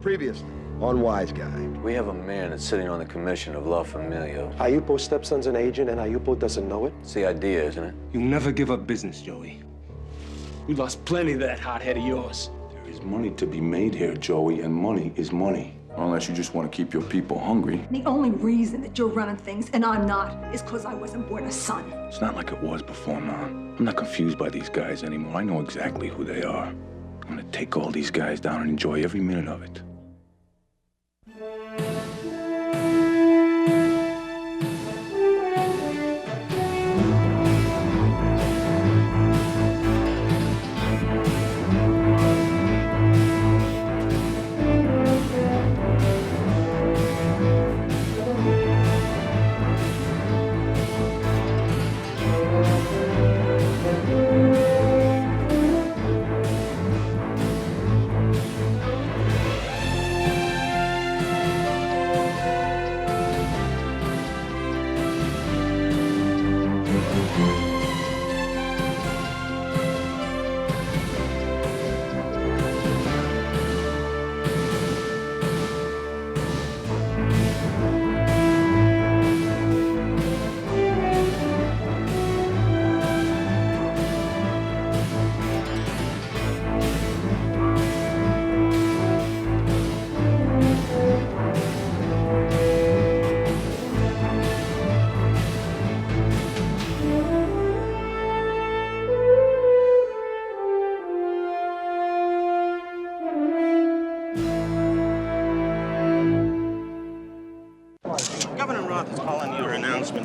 Previously on Wiseguy. We have a man that's sitting on the commission of La Familia. Aiuppo's stepson's an agent, and Aiuppo doesn't know it? It's the idea, isn't it? You never give up business, Joey. We lost plenty of that hot head of yours. There is money to be made here, Joey, and money is money. Unless you just want to keep your people hungry. The only reason that you're running things and I'm not is because I wasn't born a son. It's not like it was before now. I'm not confused by these guys anymore. I know exactly who they are. I'm gonna take all these guys down and enjoy every minute of it.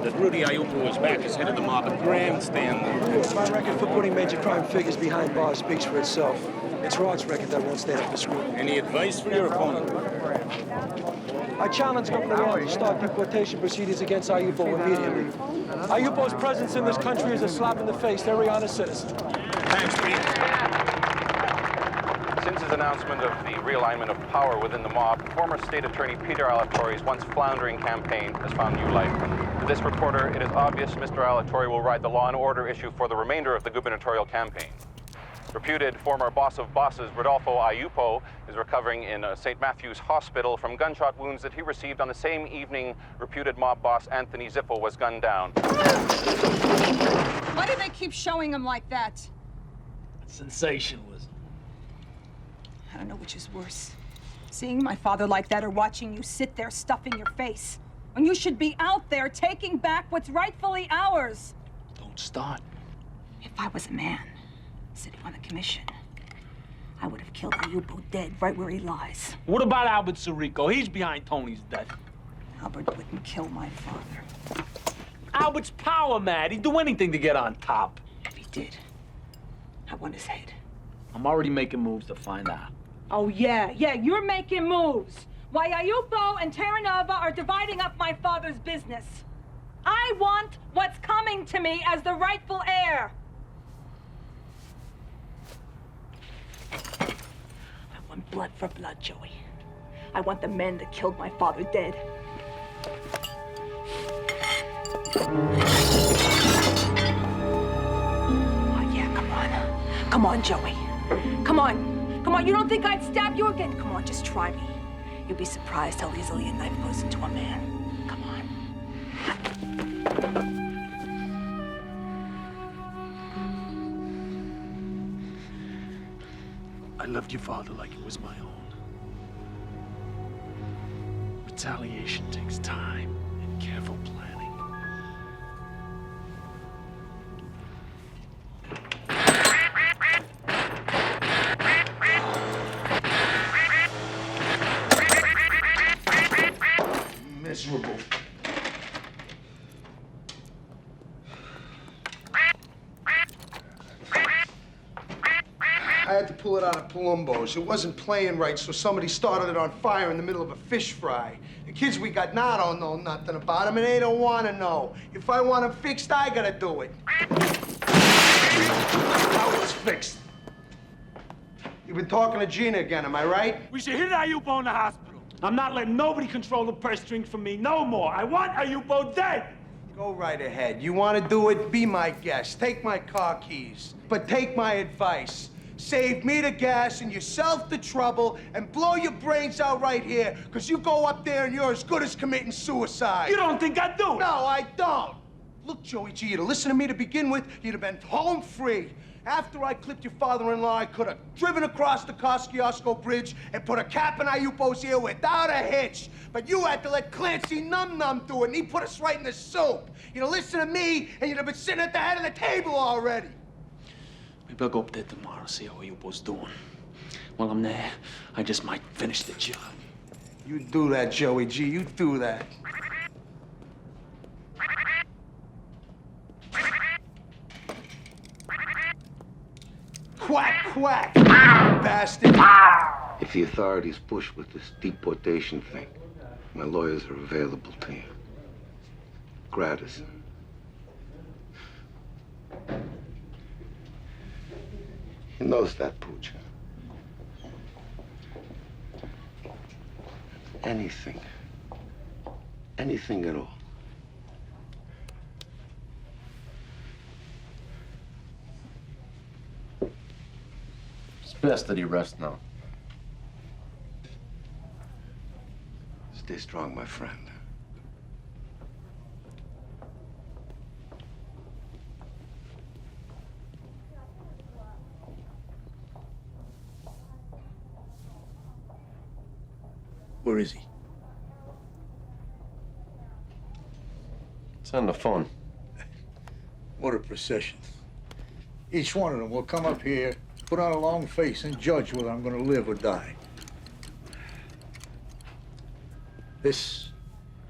That Rudy Aiuppo is back as head of the mob at grandstand. My record for putting major crime figures behind bars speaks for itself. It's Rod's record that won't stand up to scrutiny. Any advice for your opponent? I challenge Governor Rod to start deportation proceedings against Aiuppo immediately. Aiuppo's presence in this country is a slap in the face to every honest citizen. Thanks, Pete. Since his announcement of the realignment of power within the mob, former State Attorney Peter Alatorre's once floundering campaign has found new life. To this reporter, it is obvious Mr. Alatorre will ride the law and order issue for the remainder of the gubernatorial campaign. Reputed former boss of bosses Rodolfo Aiuppo is recovering in St. Matthew's Hospital from gunshot wounds that he received on the same evening reputed mob boss Anthony Zippo was gunned down. Why do they keep showing him like that? Sensationalism. I don't know which is worse. Seeing my father like that or watching you sit there stuffing your face. When you should be out there taking back what's rightfully ours. Don't start. If I was a man sitting on the commission, I would have killed Aiuppo dead right where he lies. What about Albert Cerrico? He's behind Tony's death. Albert wouldn't kill my father. Albert's power mad. He'd do anything to get on top. If he did, I want his head. I'm already making moves to find out. Oh, yeah, you're making moves. Why Aiuppo and Terranova are dividing up my father's business. I want what's coming to me as the rightful heir. I want blood for blood, Joey. I want the men that killed my father dead. Oh, yeah, come on. Come on, Joey. Come on. Come on, you don't think I'd stab you again? Come on, just try me. You'll be surprised how easily a knife goes into a man. Come on. I loved your father like it was my own. Retaliation takes time and careful planning. Miserable. I had to pull it out of Palumbo's. It wasn't playing right, so somebody started it on fire in the middle of a fish fry. The kids we got now don't know nothing about them, and they don't want to know. If I want them fixed, I gotta do it. How it's fixed? You've been talking to Gina again, am I right? We should hit Aiuppo in the hospital. I'm not letting nobody control the purse strings for me no more. I want Aiuppo dead. Go right ahead. You want to do it, be my guest. Take my car keys. But take my advice. Save me the gas and yourself the trouble and blow your brains out right here, because you go up there and you're as good as committing suicide. You don't think I do it? No, I don't. Look, Joey G, you'd have listened to me to begin with, you'd have been home free. After I clipped your father-in-law, I could have driven across the Kosciuszko Bridge and put a cap in Aiuppo's ear without a hitch. But you had to let Clancy Num-Num do it, and he put us right in the soup. You'd have listened to me, and you'd have been sitting at the head of the table already. Maybe I'll go up there tomorrow, see how Aiuppo's doing. While I'm there, I just might finish the job. You do that, Joey G, you do that. Quack, quack, bastard. If the authorities push with this deportation thing, my lawyers are available to you. Gratis. He knows that, Pooch. Anything. Anything at all. It's best that he rest now. Stay strong, my friend. Where is he? It's on the phone. What a procession. Each one of them will come up here, put on a long face, and judge whether I'm going to live or die. This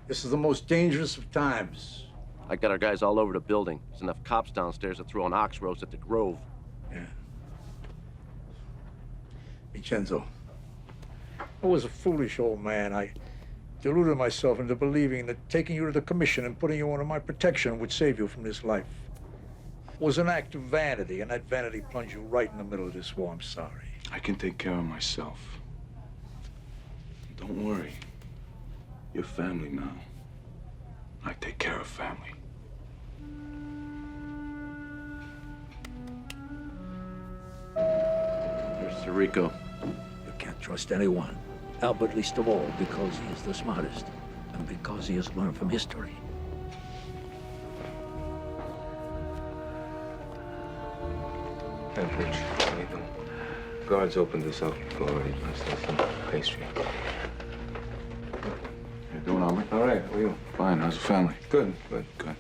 is the most dangerous of times. I got our guys all over the building. There's enough cops downstairs to throw an ox roast at the Grove. Yeah. Vincenzo, I was a foolish old man. I deluded myself into believing that taking you to the commission and putting you under my protection would save you from this life. It was an act of vanity, and that vanity plunged you right in the middle of this war. I'm sorry. I can take care of myself. Don't worry. You're family now. I take care of family. There's Cerrico. You can't trust anyone. Albert least of all, because he is the smartest, and because he has learned from history. Hey, Pooch, how you doing? Guards opened us up already. Let's have some pastry. How you doing, Albert? All right, how are you? Fine. How's the family? Good, good. Good.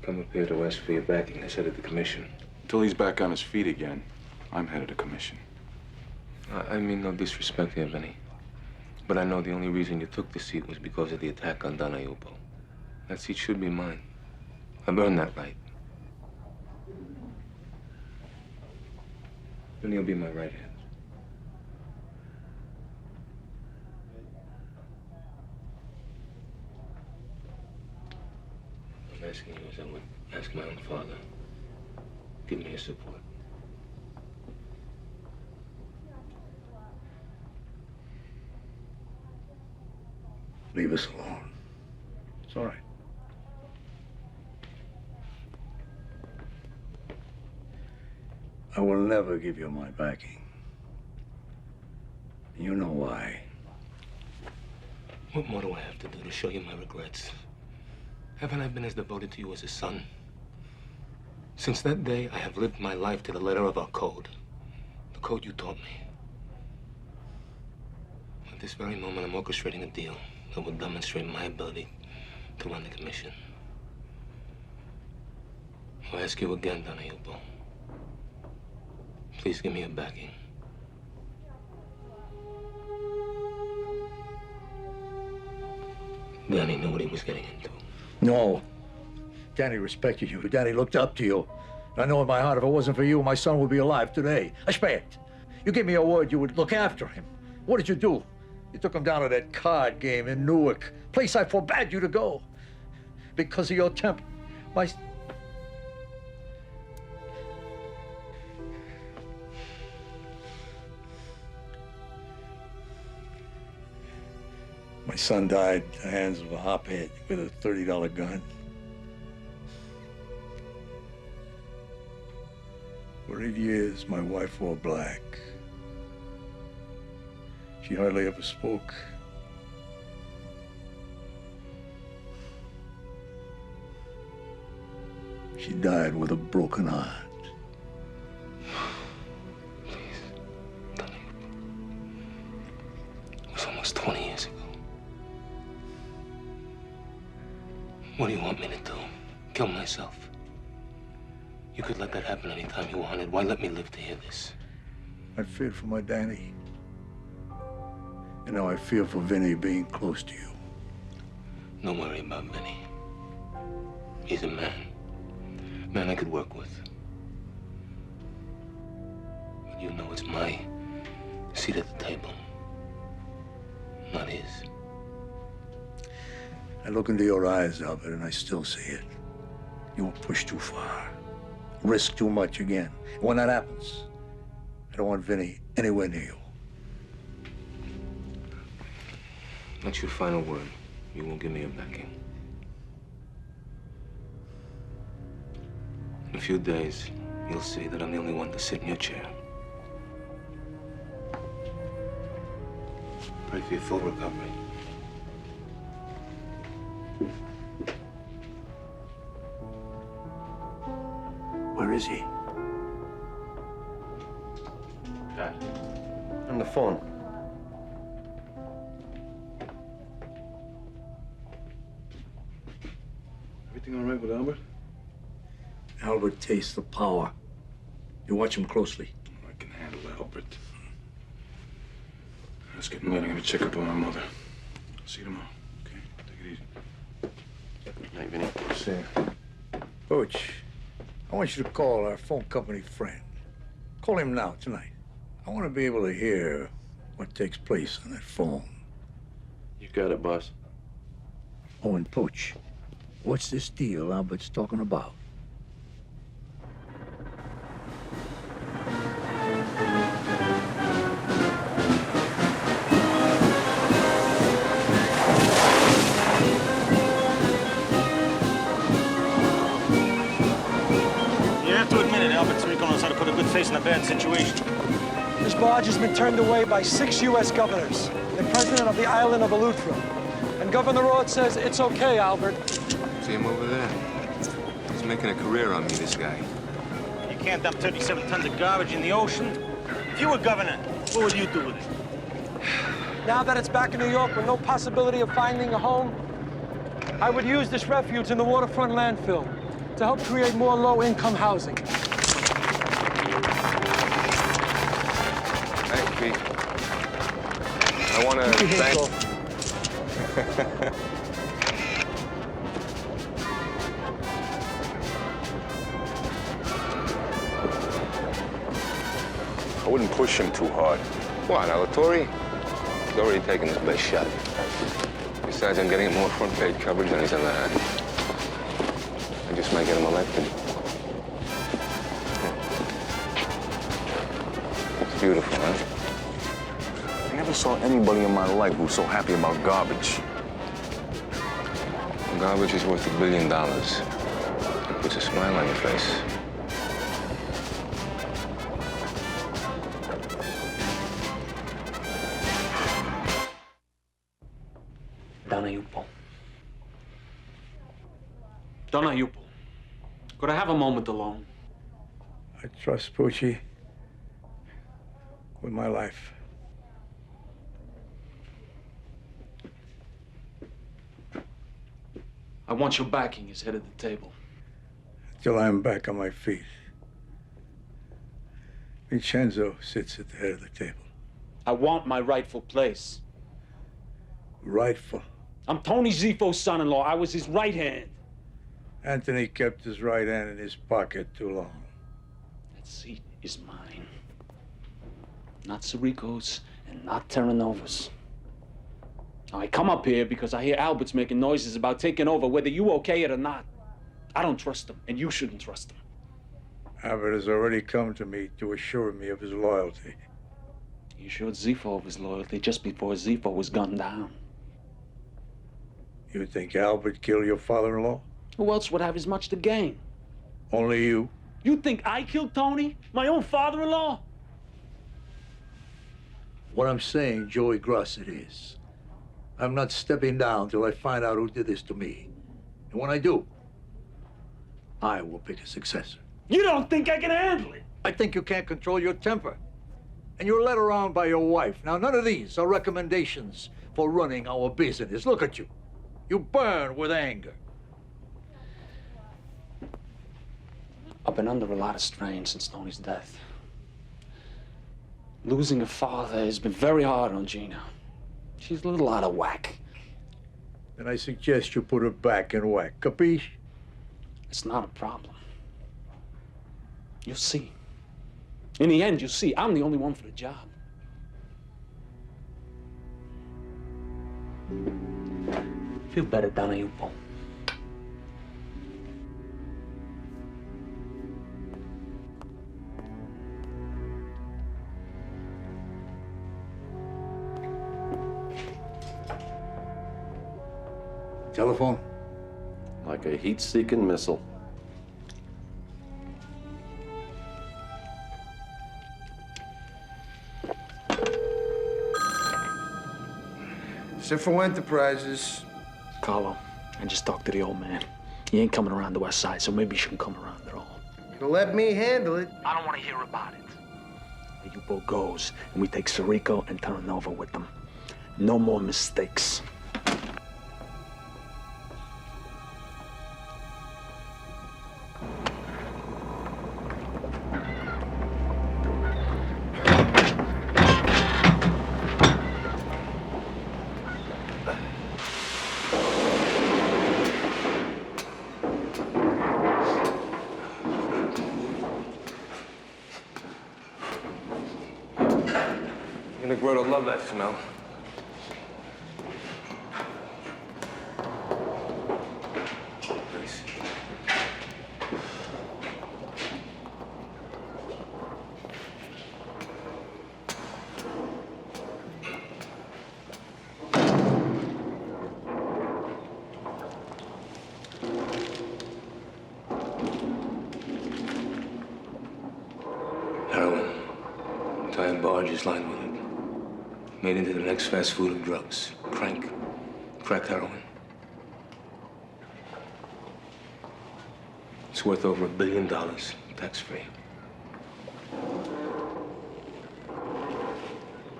Come up here to ask for your backing as head of the commission. Until he's back on his feet again, I'm head of the commission. I mean no disrespect here, Vinnie. But I know the only reason you took the seat was because of the attack on Don Aiuppo. That seat should be mine. I've earned that right. Vinnie will be my right hand. I'm asking you as I would ask my own father. Give me your support. Leave us alone. It's all right. I will never give you my backing. You know why. What more do I have to do to show you my regrets? Haven't I been as devoted to you as a son? Since that day, I have lived my life to the letter of our code. The code you taught me. At this very moment, I'm orchestrating a deal that will demonstrate my ability to run the commission. I'll ask you again, Don Aiuppo. Please give me your backing. Danny knew what he was getting into. No. Danny respected you. Danny looked up to you. I know in my heart if it wasn't for you, my son would be alive today. I swear it. You gave me a word you would look after him. What did you do? You took him down to that card game in Newark, place I forbade you to go. Because of your temper. My... My son died at the hands of a hophead with a $30 gun. For 8 years, my wife wore black. She hardly ever spoke. She died with a broken heart. Please, Don Aiuppo. It was almost 20 years ago. What do you want me to do? Kill myself? You could let that happen anytime you wanted. Why let me live to hear this? I feared for my Danny. And now I fear for Vinnie being close to you. Don't worry about Vinnie. He's a man. Man I could work with. But you know it's my seat at the table, not his. I look into your eyes, Albert, and I still see it. You were pushed too far. Risk too much again. And when that happens, I don't want Vinnie anywhere near you. That's your final word. You won't give me a backing. In a few days, you'll see that I'm the only one to sit in your chair. Pray for your full recovery. Where is he? Dad. On the phone. Everything all right with Albert? Albert tastes the power. You watch him closely. I can handle Albert. It's getting late. I'm gonna check up on my mother. See you tomorrow. Okay? Take it easy. Night, Vinnie. See you. Coach, I want you to call our phone company friend. Call him now, tonight. I want to be able to hear what takes place on that phone. You got it, boss. Oh, and Pooch, what's this deal Albert's talking about? In a bad situation. This barge has been turned away by 6 U.S. governors, the president of the island of Eleuthera. And Governor Roth says it's okay, Albert. See him over there? He's making a career on me, this guy. You can't dump 37 tons of garbage in the ocean. If you were governor, what would you do with it? Now that it's back in New York with no possibility of finding a home, I would use this refuge in the waterfront landfill to help create more low-income housing. I want to thank... I wouldn't push him too hard. What, Alatorre? He's already taken his best shot. Besides, I'm getting more front-page coverage than he's ever had. I just might get him elected. It's beautiful, huh? I never saw anybody in my life who was so happy about garbage. Garbage is worth $1 billion. It puts a smile on your face. Don Aiuppo. Don Aiuppo. Could I have a moment alone? I trust Poochie with my life. I want your backing as head of the table. Till I'm back on my feet. Vincenzo sits at the head of the table. I want my rightful place. Rightful. I'm Tony Zifo's son-in-law. I was his right hand. Anthony kept his right hand in his pocket too long. That seat is mine. Not Cerrico's and not Terranova's. Now, I come up here because I hear Albert's making noises about taking over, whether you okay it or not. I don't trust him, and you shouldn't trust him. Albert has already come to me to assure me of his loyalty. He assured Zifo of his loyalty just before Zifo was gunned down. You think Albert killed your father-in-law? Who else would have as much to gain? Only you. You think I killed Tony? My own father-in-law? What I'm saying, Joey Grosset, is I'm not stepping down till I find out who did this to me. And when I do, I will pick a successor. You don't think I can handle it? I think you can't control your temper. And you're led around by your wife. Now, none of these are recommendations for running our business. Look at you. You burn with anger. I've been under a lot of strain since Tony's death. Losing a father has been very hard on Gina. She's a little out of whack. Then I suggest you put her back in whack. Capiche? It's not a problem. You'll see. In the end, you'll see, I'm the only one for the job. Feel better, Don Aiuppo. Telephone? Like a heat-seeking missile. Cifro Enterprises. Carlo, I just talked to the old man. He ain't coming around the west side, so maybe he shouldn't come around at all. You let me handle it. I don't want to hear about it. Aiuppo goes, and we take Cerrico and Terranova with them. No more mistakes. You're gonna grow to love that smell. Nice. Heroin. Entire barge is lined with it. Made into the next fast food of drugs. Crank. Crack heroin. It's worth over $1 billion, tax-free.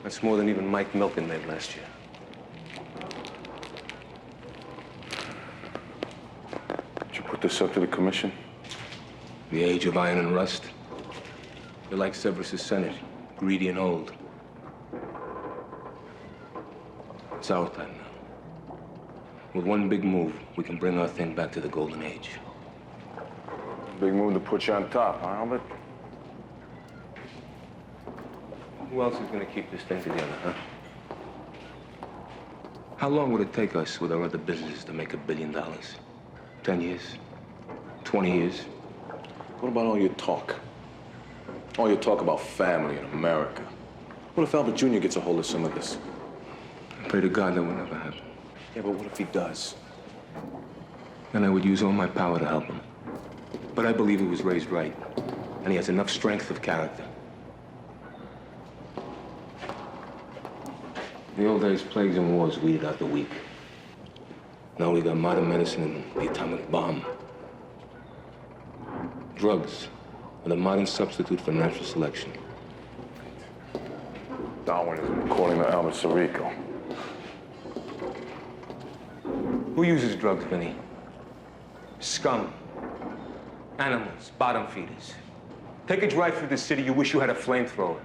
That's more than even Mike Milken made last year. Did you put this up to the commission? The age of iron and rust. You're like Severus's Senate, greedy and old. It's our time now. With one big move, we can bring our thing back to the golden age. Big move to put you on top, huh, Albert? Who else is gonna keep this thing together, huh? How long would it take us with our other businesses to make $1 billion? 10 years? 20 years? What about all your talk? All your talk about family in America. What if Albert Jr. gets a hold of some of this? I pray to God that will never happen. Yeah, but what if he does? Then I would use all my power to help him. But I believe he was raised right, and he has enough strength of character. In the old days, plagues and wars weeded out the weak. Now we got modern medicine and the atomic bomb. Drugs are the modern substitute for natural selection. Darwinism, according to Albert Cerrico. Who uses drugs, Vinnie? Scum. Animals, bottom feeders. Take a drive through the city, you wish you had a flamethrower.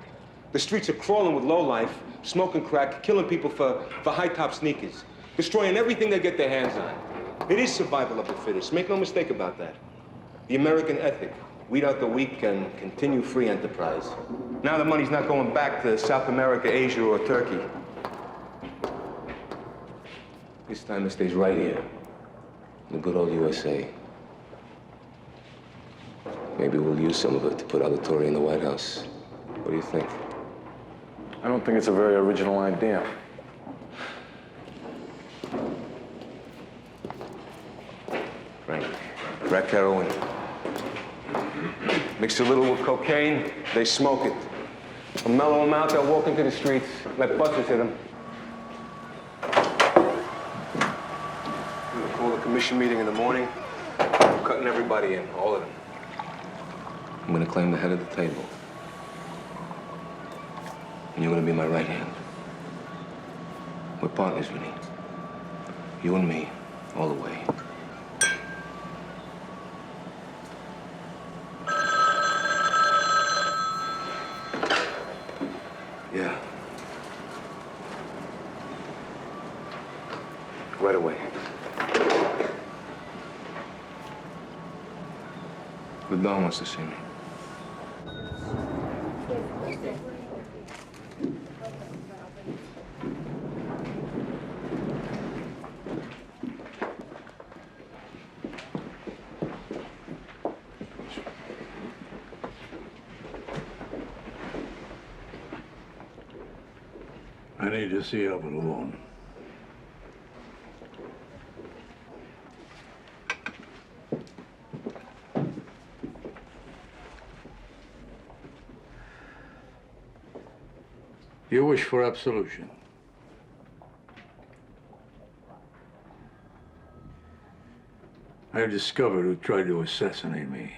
The streets are crawling with lowlife, smoking crack, killing people for high-top sneakers, destroying everything they get their hands on. It is survival of the fittest, make no mistake about that. The American ethic, weed out the weak and continue free enterprise. Now the money's not going back to South America, Asia, or Turkey. This time it stays right here, in the good old USA. Maybe we'll use some of it to put Alatorre in the White House. What do you think? I don't think it's a very original idea. Frank, crack heroin. Mix a little with cocaine, they smoke it. They'll mellow them out, they'll walk into the streets, let buses hit them. I'm gonna call the commission meeting in the morning. I'm cutting everybody in, all of them. I'm gonna claim the head of the table. And you're gonna be my right hand. We're partners, Vinnie. You and me, all the way. Yeah. Right away. The Don wants to see me. I need to see Albert alone. You wish for absolution. I have discovered who tried to assassinate me.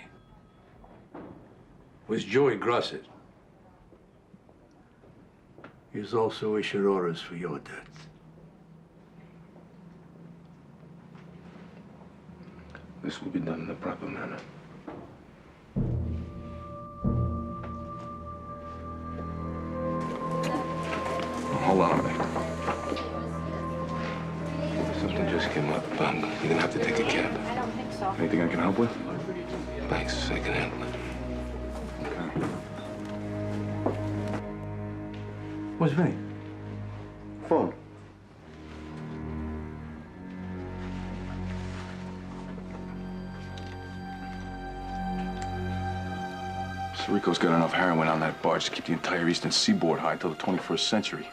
It was Joey Grosset. He has also issued orders for your death. This will be done in the proper manner. Hold on a minute. Something just came up. You're gonna have to take a cab. I don't think so. Anything I can help with? Thanks, I can handle it. Okay. Where's Vinnie? Phone. Cerrico's got enough heroin on that barge to keep the entire eastern seaboard high till the 21st century.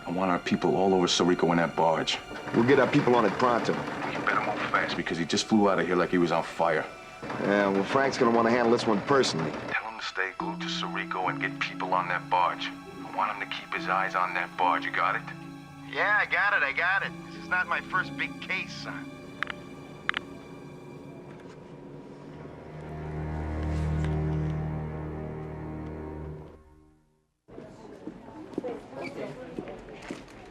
I want our people all over Cerrico in that barge. We'll get our people on it pronto. You better move fast because he just flew out of here like he was on fire. Yeah, well, Frank's gonna want to handle this one personally. Tell him to stay glued to Cerrico and get people on that barge. I want him to keep his eyes on that barge. You got it? Yeah, I got it. This is not my first big case, son.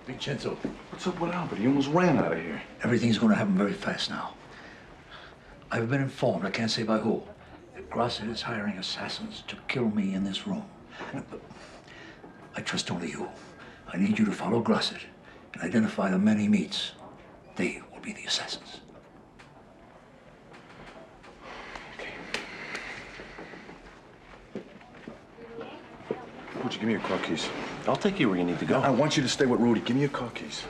Vincenzo. What's up with Albert? He almost ran out of here. Everything's going to happen very fast now. I've been informed, I can't say by who, that Grosset is hiring assassins to kill me in this room. But I trust only you. I need you to follow Grosset and identify the men he meets. They will be the assassins. Would you give me your car keys? I'll take you where you need to go. I want you to stay with Rudy. Give me your car keys.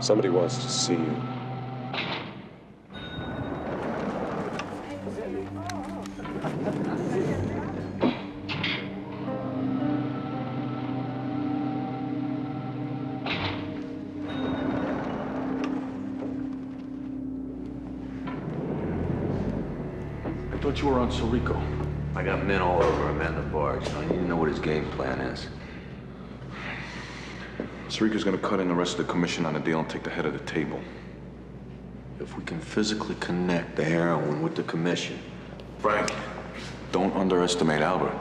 Somebody wants to see you. I thought you were on Cerrico. I got men all over him and the barge. I need to know what his game plan is. Cerrico's gonna cut in the rest of the commission on the deal and take the head of the table. If we can physically connect the heroin with the commission. Frank, don't underestimate Albert.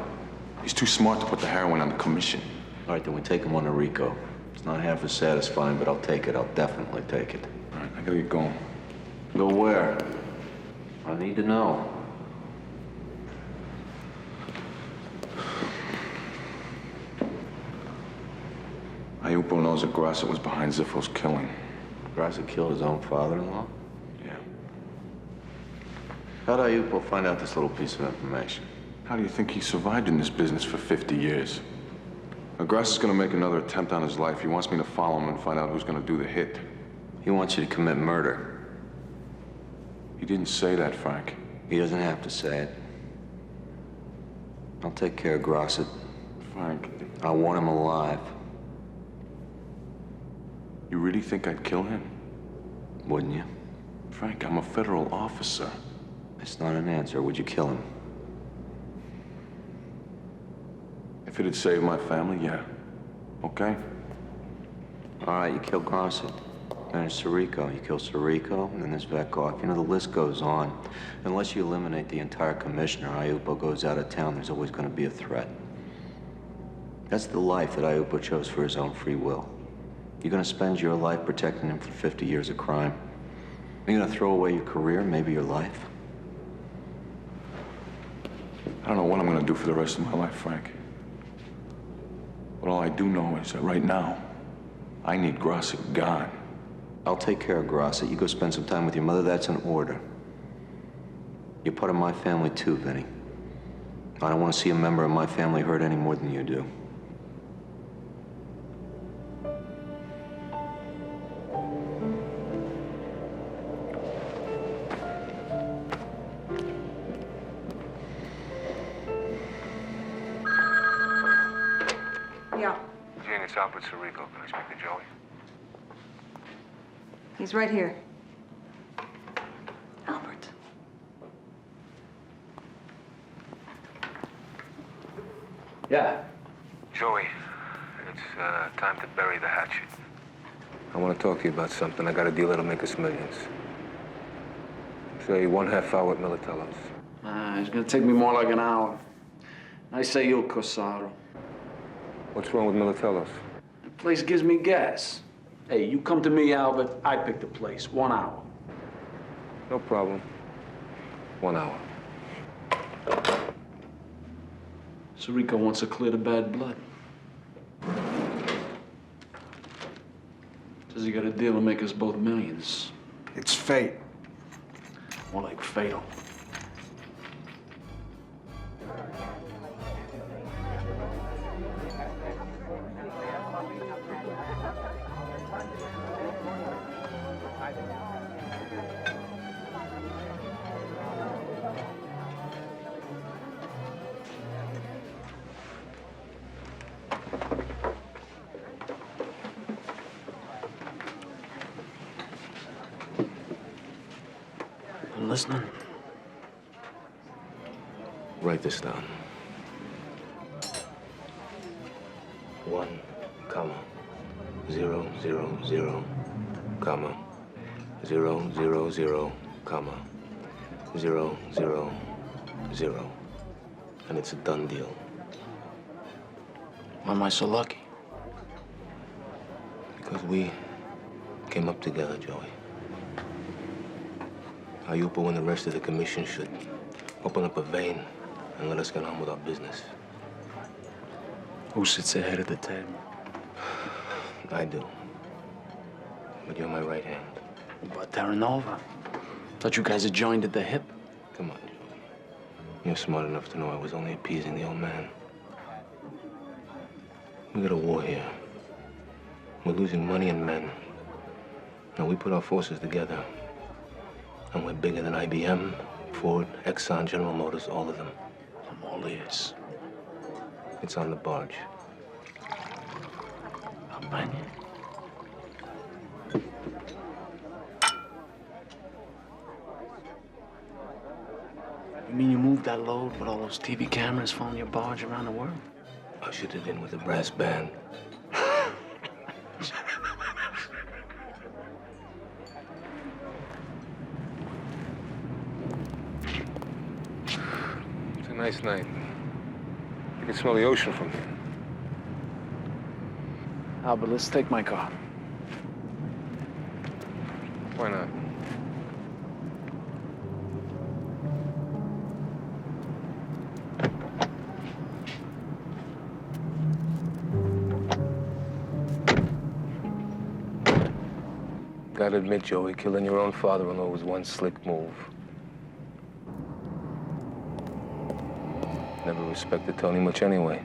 He's too smart to put the heroin on the commission. All right, then we take him on to Rico. It's not half as satisfying, but I'll take it. I'll definitely take it. All right, I gotta get going. Go where? I need to know. Aiuppo knows that Grosset was behind Ziffo's killing. Grosset killed his own father-in-law? Yeah. How'd Aiuppo find out this little piece of information? How do you think he survived in this business for 50 years? Now, Grosset's gonna make another attempt on his life. He wants me to follow him and find out who's gonna do the hit. He wants you to commit murder. He didn't say that, Frank. He doesn't have to say it. I'll take care of Grosset. Frank, I want him alive. You really think I'd kill him? Wouldn't you? Frank, I'm a federal officer. It's not an answer. Would you kill him? If it'd save my family, yeah. Okay? All right, you kill Grosset. Then there's Cerrico. You kill Cerrico, and then there's Vetkov. You know, the list goes on. Unless you eliminate the entire commissioner, Aiuppo goes out of town, there's always going to be a threat. That's the life that Aiuppo chose for his own free will. You're going to spend your life protecting him for 50 years of crime. You're going to throw away your career, maybe your life? I don't know what I'm going to do for the rest of my life, Frank. But all I do know is that right now, I need Grosset gone. I'll take care of Grosset. You go spend some time with your mother. That's an order. You're part of my family too, Vinnie. I don't want to see a member of my family hurt any more than you do. Yeah, Jane, it's Albert Cerrico. Can I speak to Joey? he's right here. Albert. Yeah. Joey, it's time to bury the hatchet. I want to talk to you about something. I got a deal that'll make us millions. Say 1/2 hour at Militello's. It's gonna take me more like an hour. I say il Corsaro. What's wrong with Militello's? The place gives me gas. Hey, you come to me, Albert, I pick the place. 1 hour. No problem. 1 hour. Cerrico wants to clear the bad blood. Says he got a deal to make us both millions. It's fate. More like fatal. Listening? Write this down. 1, 0, 0, 0, 0, 0, 0, 0, 0, 0. And it's a done deal. Why am I so lucky? Because we came up together, Joey. Aiuppo and the rest of the commission should open up a vein and let us get on with our business. Who sits ahead of the table? I do. But you're my right hand. But Terranova. Thought you guys had joined at the hip. Come on, Joey. You're smart enough to know I was only appeasing the old man. We got a war here. We're losing money and men. Now we put our forces together. And we're bigger than IBM, Ford, Exxon, General Motors, all of them. I'm all ears. It's on the barge. I'll bang it. You mean you moved that load with all those TV cameras following your barge around the world? Ushered it in with a brass band. It's a nice night. You can smell the ocean from here. Albert, let's take my car. Why not? Gotta admit, Joey, killing your own father-in-law was one slick move. Never respected Tony much anyway.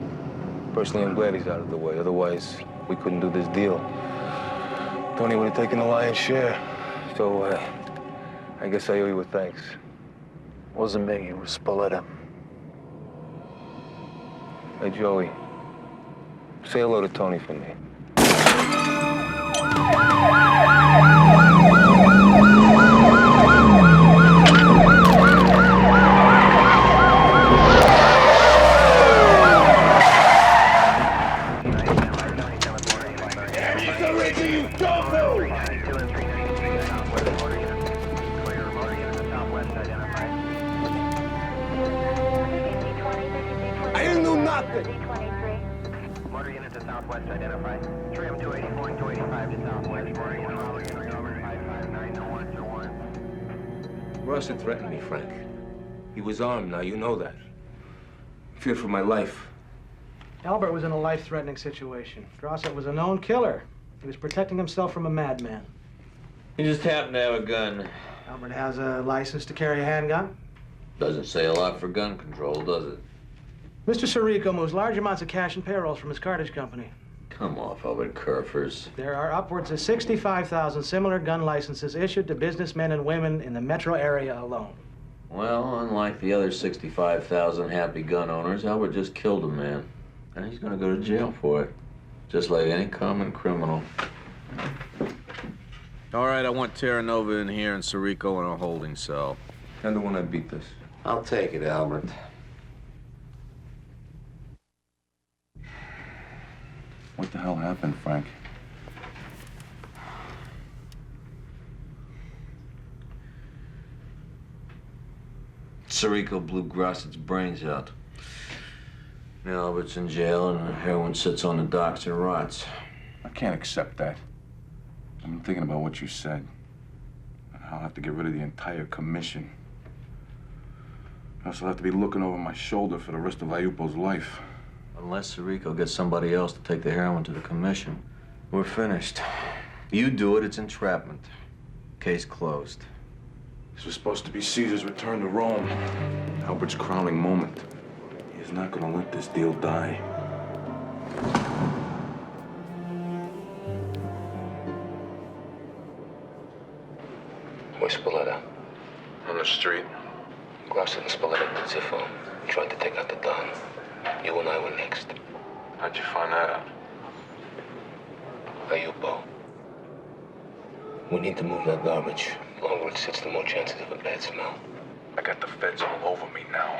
Personally, I'm glad he's out of the way. Otherwise, we couldn't do this deal. Tony would have taken the lion's share. So, I guess I owe you a thanks. Wasn't me, it was Spalletta. Hey, Joey. Say hello to Tony for me. I didn't do nothing. Motor unit to southwest identified. Trim 284 and 285 to southwest. Russ had threatened me, Frank. He was armed, now you know that. I feared for my life. Albert was in a life-threatening situation. Drossett was a known killer. He was protecting himself from a madman. He just happened to have a gun. Albert has a license to carry a handgun. Doesn't say a lot for gun control, does it? Mr. Cerrico moves large amounts of cash and payrolls from his cartage company. Come off, Albert Kerfers. There are upwards of 65,000 similar gun licenses issued to businessmen and women in the metro area alone. Well, unlike the other 65,000 happy gun owners, Albert just killed a man. And he's gonna go to jail for it. Just like any common criminal. All right, I want Terranova in here and Cerrico in a holding cell. I'm the one that beat this. I'll take it, Albert. What the hell happened, Frank? Cerrico blew Grossett's brains out. Now Albert's in jail and heroin sits on the docks and rots. I can't accept that. I've been thinking about what you said. I'll have to get rid of the entire commission. I also have to be looking over my shoulder for the rest of Aiuppo's life. Unless Cerrico gets somebody else to take the heroin to the commission, we're finished. You do it, it's entrapment. Case closed. This was supposed to be Caesar's return to Rome. Albert's crowning moment. He's not gonna let this deal die. Where's Spalletta? On the street. Grossett and Spalletta did Ziffo. Tried to take out the Don. You and I were next. How'd you find that out? Aiuppo. We need to move that garbage. The longer it sits, the more chances of a bad smell. I got the feds all over me now.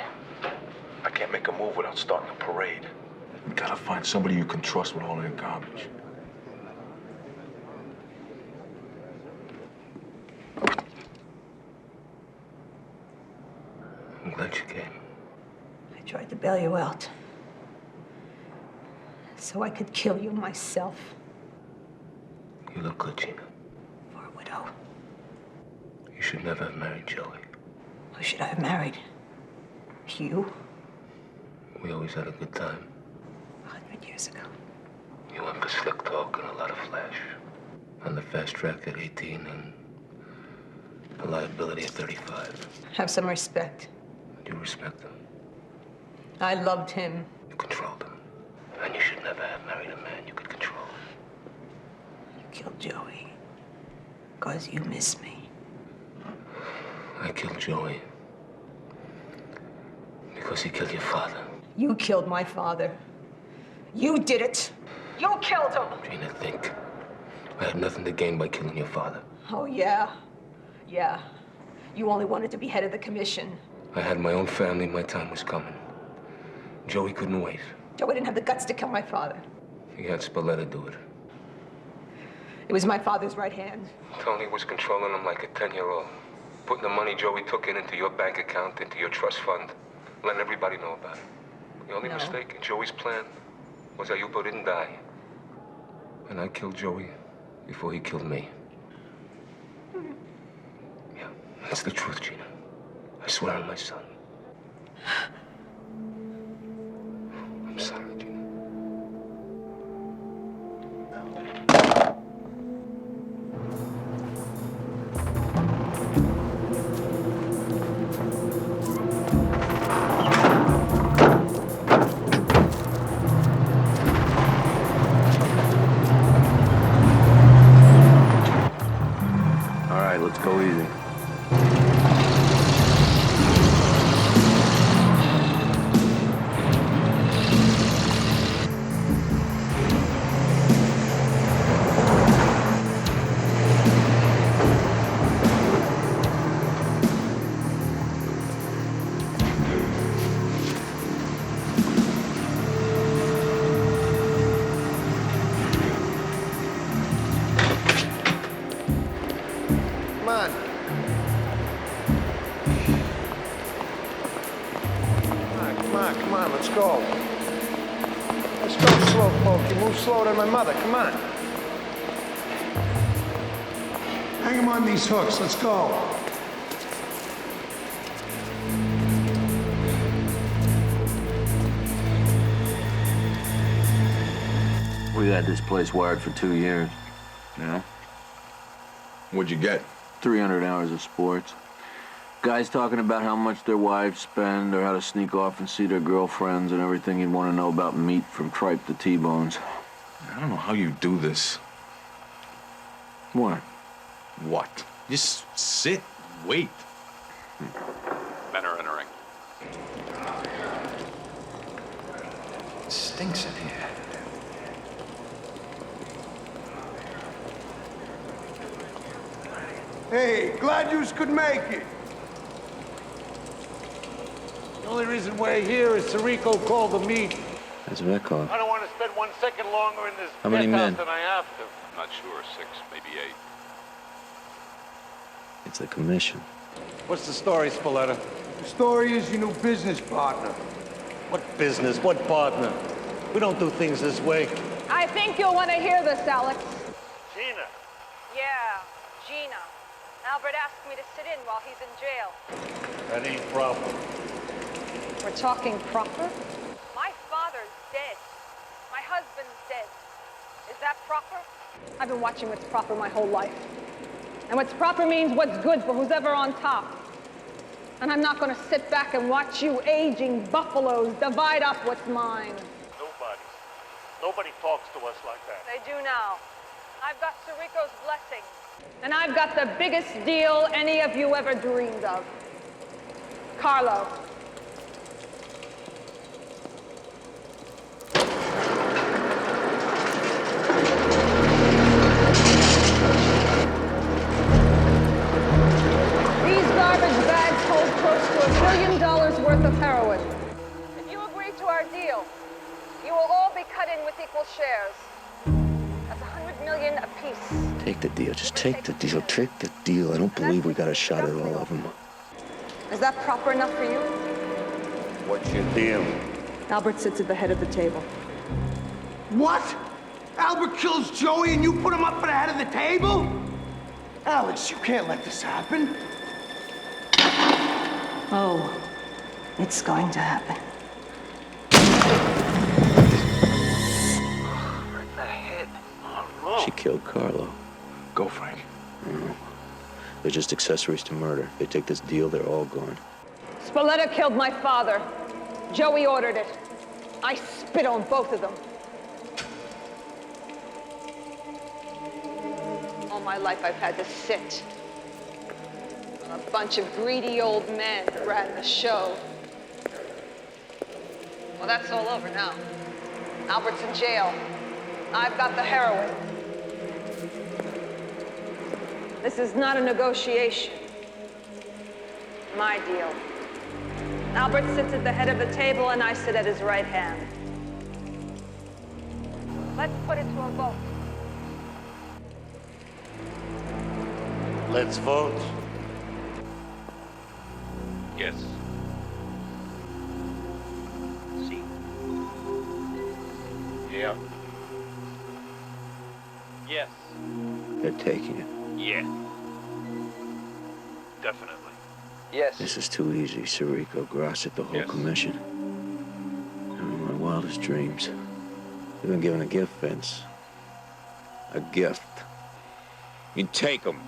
I can't make a move without starting a parade. We gotta find somebody you can trust with all their garbage. I'm glad you came. I tried to bail you out. So I could kill you myself. You look good, Gina. For a widow. You should never have married Joey. Who should I have married? You? We always had a good time. 100 years ago. You went for slick talk and a lot of flash. On the fast track at 18 and a liability at 35. Have some respect. You respect him. I loved him. You controlled him. And you should never have married a man you could control. You killed Joey. Because you miss me. I killed Joey. Because he killed your father. You killed my father. You did it. You killed him. Gina, think. I had nothing to gain by killing your father. Oh, yeah. Yeah. You only wanted to be head of the commission. I had my own family. My time was coming. Joey couldn't wait. Joey didn't have the guts to kill my father. He had Spalletta do it. It was my father's right hand. Tony was controlling him like a 10-year-old. Putting the money Joey took into your bank account, into your trust fund. Letting everybody know about it. The only mistake in Joey's plan was Aiuppo didn't die. And I killed Joey before he killed me. Yeah, that's the truth, Gina. I swear on my son. I'm sorry, Gina. All right, let's go easy. on, let's go. Let's go, slowpoke. You move slower than my mother. Come on. Hang him on these hooks. Let's go. We had this place wired for 2 years. Yeah? What'd you get? 300 hours of sports. Guys talking about how much their wives spend or how to sneak off and see their girlfriends and everything you'd want to know about meat from tripe to T-bones. I don't know how you do this. What? What? Just sit, wait. Men are entering. It stinks in here. Hey, glad you could make it. The only reason we're here is Cerrico called the meeting. That's Vetkov. I don't want to spend 1 second longer in this How many penthouse men? than I have to. I'm not sure. 6, maybe 8. It's the commission. What's the story, Spalletta? The story is your new business partner. What business? What partner? We don't do things this way. I think you'll want to hear this, Alex. Gina. Yeah, Gina. Albert asked me to sit in while he's in jail. That ain't proper. We're talking proper? My father's dead. My husband's dead. Is that proper? I've been watching what's proper my whole life. And what's proper means what's good for who's ever on top. And I'm not going to sit back and watch you aging buffaloes divide up what's mine. Nobody talks to us like that. They do now. I've got Cerrico's blessing. And I've got the biggest deal any of you ever dreamed of. Carlo. These garbage bags hold close to $1 billion worth of heroin. If you agree to our deal, you will all be cut in with equal shares. That's $100 million apiece. Take the deal. Just take the deal. Take the deal. I don't believe we got a shot at all of them. Is that proper enough for you? What's your deal? Albert sits at the head of the table. What? Albert kills Joey and you put him up at the head of the table? Alex, you can't let this happen. Oh, it's going to happen. She killed Carlo. Go, Frank. No. They're just accessories to murder. If they take this deal, they're all gone. Spalletta killed my father. Joey ordered it. I spit on both of them. All my life I've had to sit on a bunch of greedy old men that ran the show. Well, that's all over now. Albert's in jail. I've got the heroin. This is not a negotiation. My deal. Albert sits at the head of the table and I sit at his right hand. Let's put it to a vote. Let's vote. Yes. See. Yeah. Yes. They're taking it. Yeah. Definitely. Yes. This is too easy, Cerrico. Grosset, the whole Yes. commission. In my wildest dreams. They've been given a gift, Vince. A gift. You take them.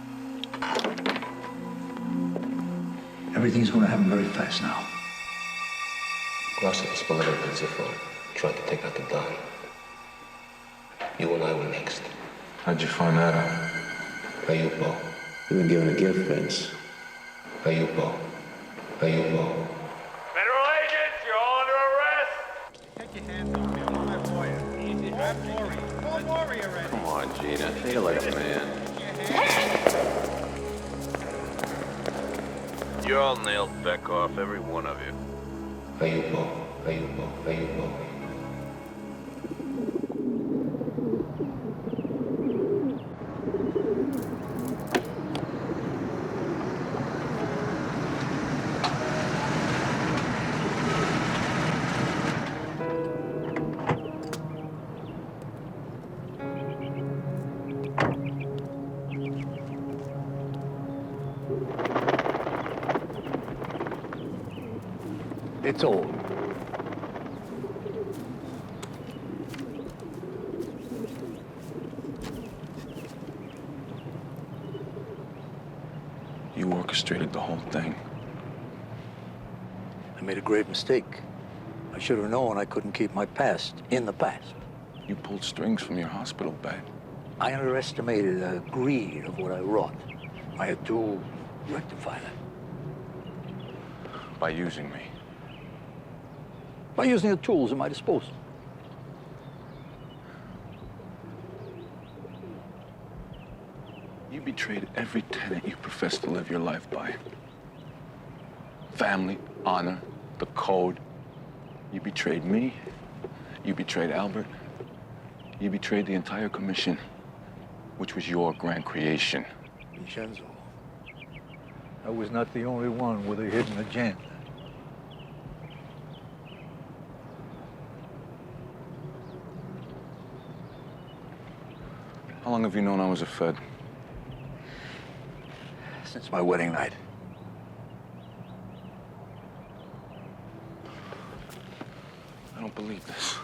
Everything's going to happen very fast now. Grosset, Spalletta, and Zifro tried to take out the Don. You and I were next. How'd you find that out? Aiuppo. They've been given a gift, Vince. Aiuppo. Aiuppo. Federal agents, you're all under arrest. Take your hands off me. I'm my lawyer. Easy. Don't worry already. Come on, Gina. Take it like a man. You're all nailed back off, every one of you. Aiuppo. Aiuppo. Aiuppo. It's old. You orchestrated the whole thing. I made a grave mistake. I should have known I couldn't keep my past in the past. You pulled strings from your hospital bed. I underestimated the greed of what I wrought. I had to rectify that. By using me. By using the tools at my disposal. You betrayed every tenet you professed to live your life by. Family, honor, the code. You betrayed me. You betrayed Albert. You betrayed the entire commission, which was your grand creation. Vincenzo, I was not the only one with a hidden agenda. How long have you known I was a Fed? Since my wedding night. I don't believe this.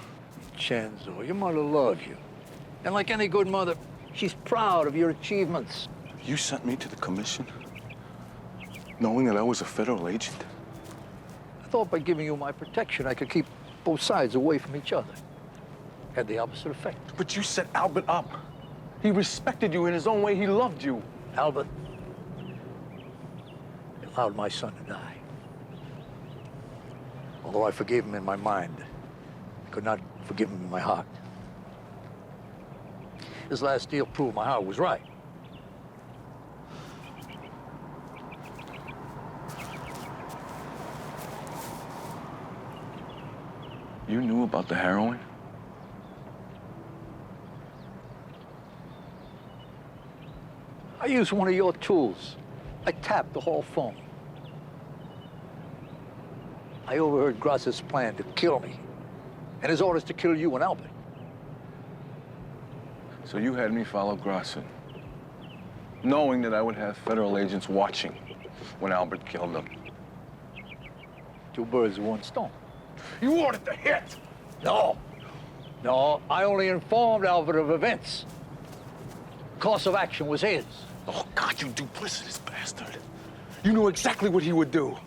Vincenzo, your mother loves you. And like any good mother, she's proud of your achievements. You sent me to the commission, knowing that I was a federal agent? I thought by giving you my protection, I could keep both sides away from each other. Had the opposite effect. But you set Albert up. He respected you in his own way. He loved you. Albert allowed my son to die. Although I forgave him in my mind, I could not forgive him in my heart. His last deal proved my heart was right. You knew about the heroin? I used one of your tools. I tapped the hall phone. I overheard Grasse's plan to kill me, and his orders to kill you and Albert. So you had me follow Grasse, knowing that I would have federal agents watching when Albert killed him. Two birds with one stone. You ordered the hit! No. No, I only informed Albert of events. Course of action was his. Oh, God, you duplicitous bastard. You knew exactly what he would do.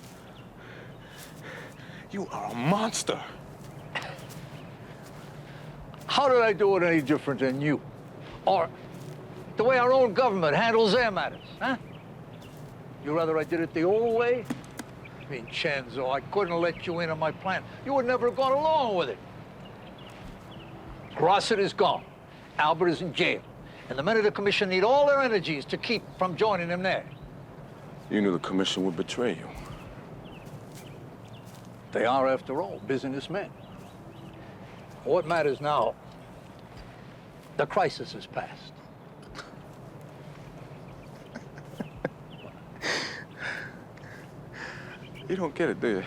You are a monster. How did I do it any different than you? Or the way our own government handles their matters, huh? You rather I did it the old way? Vincenzo, I couldn't let you in on my plan. You would never have gone along with it. Grosset is gone. Albert is in jail. And the men of the commission need all their energies to keep from joining him there. You knew the commission would betray you. They are, after all, businessmen. What matters now, the crisis is past. You don't get it, do you?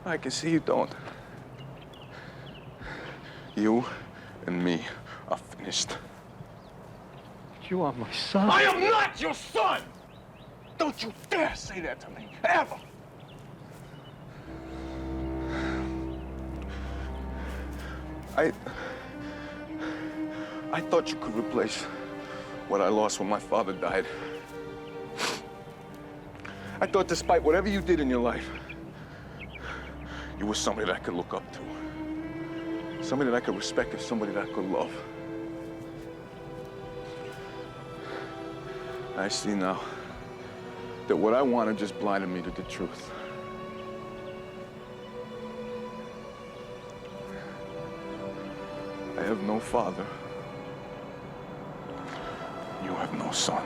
I can see you don't. You and me are finished. You are my son. I am not your son! Don't you dare say that to me, ever! I thought you could replace what I lost when my father died. I thought despite whatever you did in your life, you were somebody that I could look up to. Somebody that I could respect and somebody that I could love. I see now that what I wanted just blinded me to the truth. I have no father. You have no son.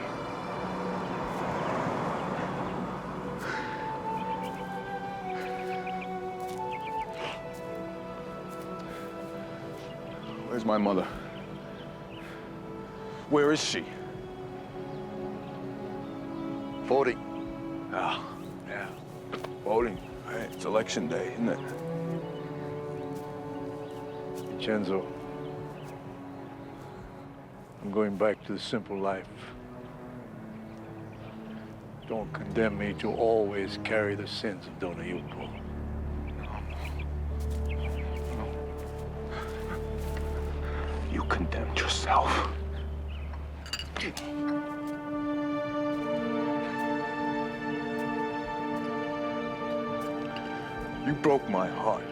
Where's my mother? Where is she? Voting. Ah, yeah. Voting. Right. It's election day, isn't it? Vincenzo, I'm going back to the simple life. Don't condemn me to always carry the sins of Don Aiuppo. You condemned yourself. You broke my heart.